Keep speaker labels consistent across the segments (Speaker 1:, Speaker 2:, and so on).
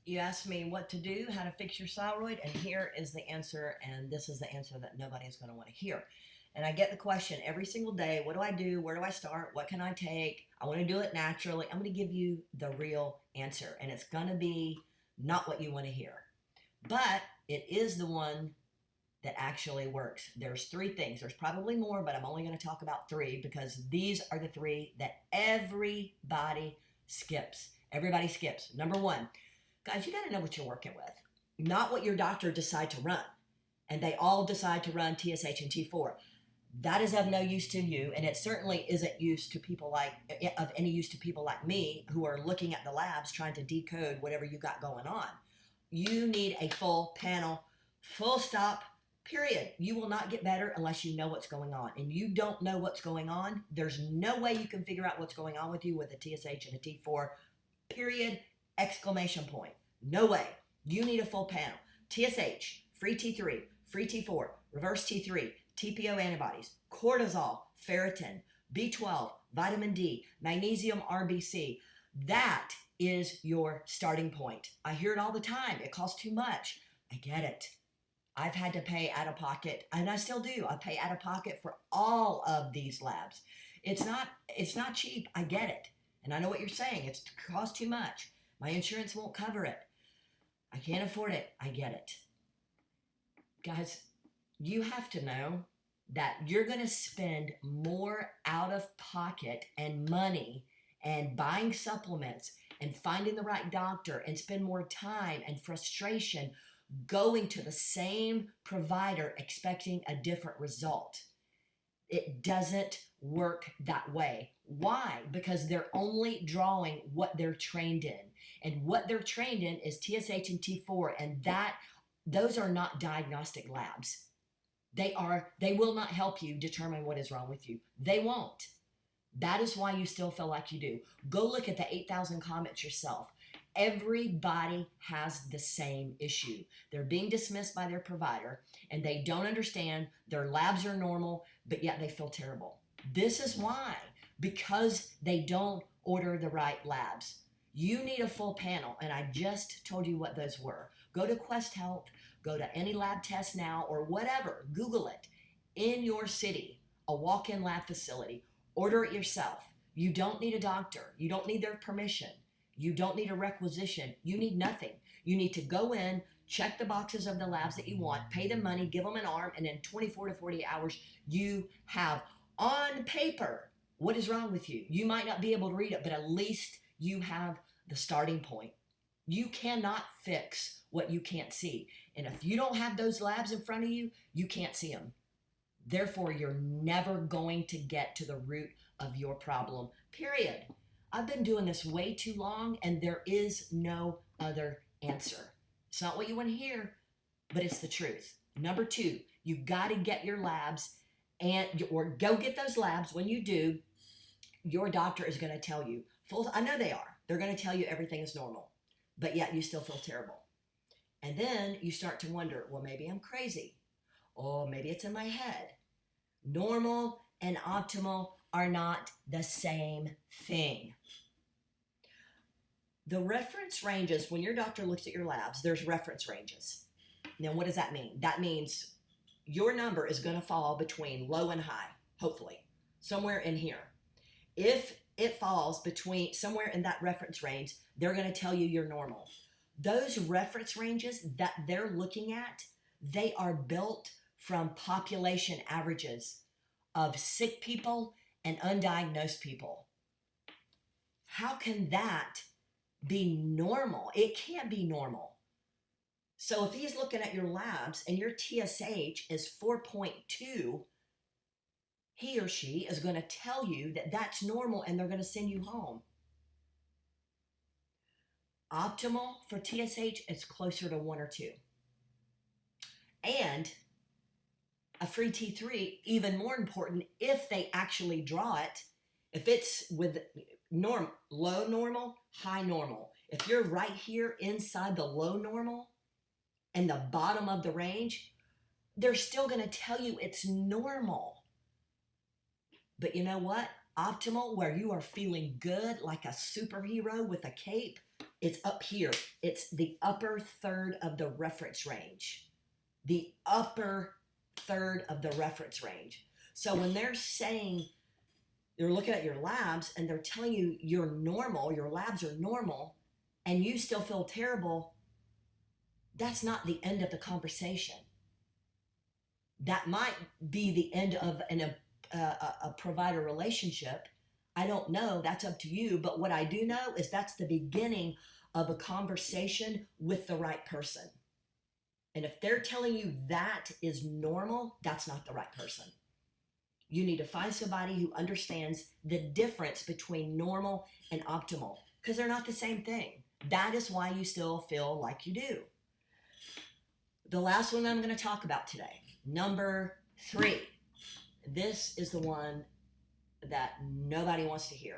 Speaker 1: You asked me what to do, how to fix your thyroid, and here is the answer, and this is the answer that nobody's going to want to hear. And I get the question every single day, what do I do? Where do I start? What can I take? I want to do it naturally. I'm going to give you the real answer, and it's going to be not what you want to hear. But it is the one that actually works. There's three things. There's probably more, but I'm only going to talk about three because these are the three that everybody skips. Everybody skips. Number one, guys, you got to know what you're working with, not what your doctor decide to run. And they all decide to run TSH and T4. That is of no use to you, and it certainly isn't use to people of any use to people like me who are looking at the labs trying to decode whatever you got going on. You need a full panel, full stop, period. You will not get better unless you know what's going on. And you don't know what's going on. There's no way you can figure out what's going on with you with a TSH and a T4, period, exclamation point. No way. You need a full panel. TSH, free T3, free T4, reverse T3, TPO antibodies, cortisol, ferritin, B12, vitamin D, magnesium RBC. That is your starting point. I hear it all the time. It costs too much. I get it. I've had to pay out of pocket, and I still do. I pay out of pocket for all of these labs. It's not cheap. I get it. And I know what you're saying. It costs too much. My insurance won't cover it. I can't afford it. I get it. Guys, you have to know that you're going to spend more out of pocket and money and buying supplements and finding the right doctor and spend more time and frustration going to the same provider expecting a different result. It doesn't work that way. Why? Because they're only drawing what they're trained in. And what they're trained in is TSH and T4, and those are not diagnostic labs. They will not help you determine what is wrong with you. They won't. That is why you still feel like you do. Go look at the 8,000 comments yourself. Everybody has the same issue. They're being dismissed by their provider, and they don't understand their labs are normal, but yet they feel terrible. This is why, because they don't order the right labs. You need a full panel, and I just told you what those were. Go to Quest Health, go to any lab test now, or whatever, Google it. In your city, a walk-in lab facility, order it yourself. You don't need a doctor. You don't need their permission. You don't need a requisition. You need nothing. You need to go in, check the boxes of the labs that you want, pay them money, give them an arm, and in 24 to 48 hours, you have on paper what is wrong with you. You might not be able to read it, but at least you have the starting point. You cannot fix what you can't see. And if you don't have those labs in front of you, you can't see them. Therefore, you're never going to get to the root of your problem, period. I've been doing this way too long, and there is no other answer. It's not what you want to hear, but it's the truth. Number two, you've got to get your labs or go get those labs. When you do, your doctor is going to tell you, I know they are. They're going to tell you everything is normal, but yet you still feel terrible. And then you start to wonder, well, maybe I'm crazy. Or maybe it's in my head. Normal and optimal are not the same thing. The reference ranges, when your doctor looks at your labs, there's reference ranges. Now, what does that mean? That means your number is going to fall between low and high, hopefully, somewhere in here. If it falls between somewhere in that reference range, they're going to tell you you're normal. Those reference ranges that they're looking at, they are built from population averages of sick people and undiagnosed people. How can that be normal? It can't be normal. So if he's looking at your labs and your TSH is 4.2, he or she is going to tell you that that's normal and they're going to send you home. Optimal for TSH is closer to 1 or 2. And a free T3, even more important, if they actually draw it, if it's with low normal, high normal. If you're right here inside the low normal and the bottom of the range, they're still going to tell you it's normal. But you know what? Optimal, where you are feeling good like a superhero with a cape, It's up here. It's the upper third of the reference range. The upper third of the reference range. So when they're saying, they're looking at your labs and they're telling you you're normal, your labs are normal, and you still feel terrible, that's not the end of the conversation. That might be the end of a provider relationship. I don't know. That's up to you. But what I do know is that's the beginning of a conversation with the right person. And if they're telling you that is normal, that's not the right person. You need to find somebody who understands the difference between normal and optimal, because they're not the same thing. That is why you still feel like you do. The last one I'm going to talk about today, number 3. This is the one that nobody wants to hear.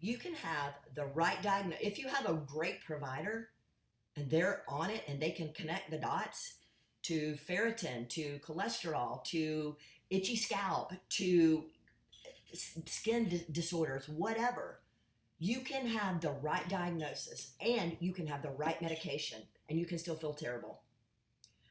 Speaker 1: You can have the right diagnosis. If you have a great provider and they're on it and they can connect the dots to ferritin, to cholesterol, to itchy scalp, to skin disorders, whatever, you can have the right diagnosis and you can have the right medication and you can still feel terrible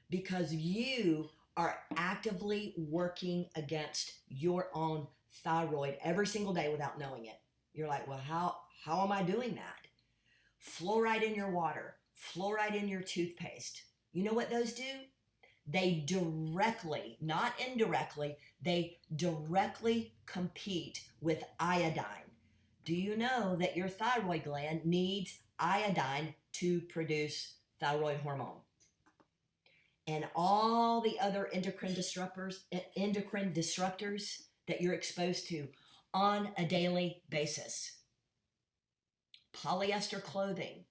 Speaker 1: because you are actively working against your own thyroid every single day without knowing it. You're like, well, how am I doing that? Fluoride in your water, fluoride in your toothpaste. You know what those do? They directly, not indirectly, they directly compete with iodine. Do you know that your thyroid gland needs iodine to produce thyroid hormone? And all the other endocrine disruptors that you're exposed to on a daily basis. Polyester clothing,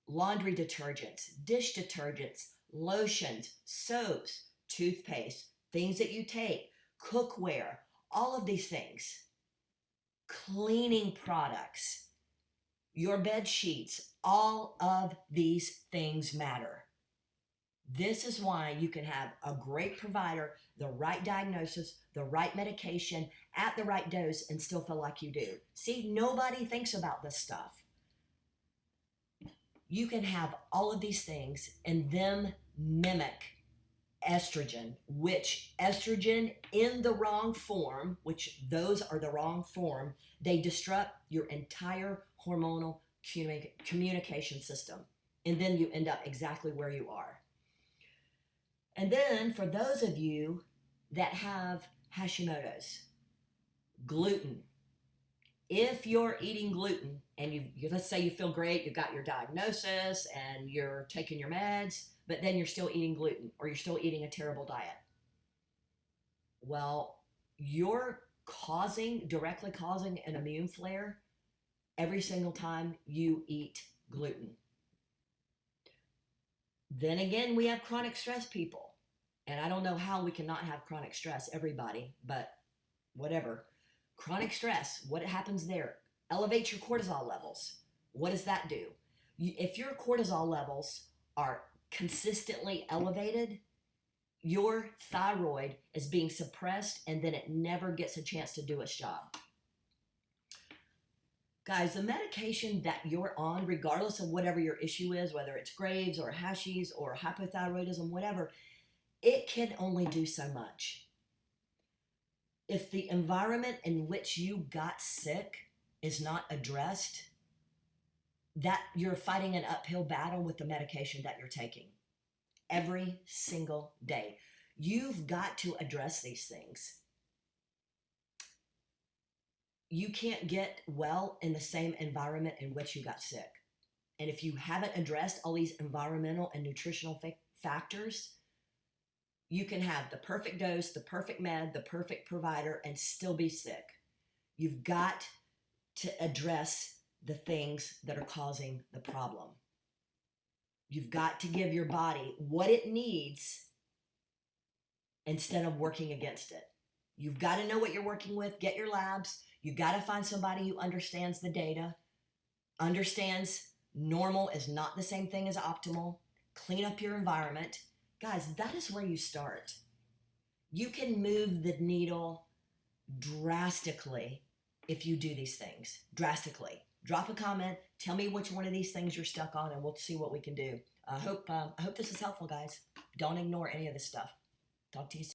Speaker 1: laundry detergents, dish detergents, lotions, soaps, toothpaste, things that you take, cookware, all of these things. Cleaning products, your bed sheets, all of these things matter. This is why you can have a great provider, the right diagnosis, the right medication at the right dose and still feel like you do. See, nobody thinks about this stuff. You can have all of these things and them mimic estrogen, which estrogen in the wrong form, which those are the wrong form, they disrupt your entire hormonal communication system. And then you end up exactly where you are. And then for those of you that have Hashimoto's, gluten. If you're eating gluten and you let's say you feel great, you got your diagnosis and you're taking your meds, but then you're still eating gluten or you're still eating a terrible diet. Well, you're directly causing an immune flare every single time you eat gluten. Then again, we have chronic stress people. And I don't know how we cannot have chronic stress, everybody, but whatever. Chronic stress, what happens there? Elevates your cortisol levels. What does that do? If your cortisol levels are consistently elevated, your thyroid is being suppressed and then it never gets a chance to do its job. Guys, the medication that you're on, regardless of whatever your issue is, whether it's Graves or Hashimoto's or hypothyroidism, whatever, it can only do so much. If the environment in which you got sick is not addressed, that you're fighting an uphill battle with the medication that you're taking every single day. You've got to address these things. You can't get well in the same environment in which you got sick. And if you haven't addressed all these environmental and nutritional factors, you can have the perfect dose, the perfect med, the perfect provider, and still be sick. You've got to address the things that are causing the problem. You've got to give your body what it needs instead of working against it. You've got to know what you're working with, get your labs. You've got to find somebody who understands the data, understands normal is not the same thing as optimal, clean up your environment. Guys, that is where you start. You can move the needle drastically if you do these things, drastically. Drop a comment. Tell me which one of these things you're stuck on, and we'll see what we can do. I hope this is helpful, guys. Don't ignore any of this stuff. Talk to you soon.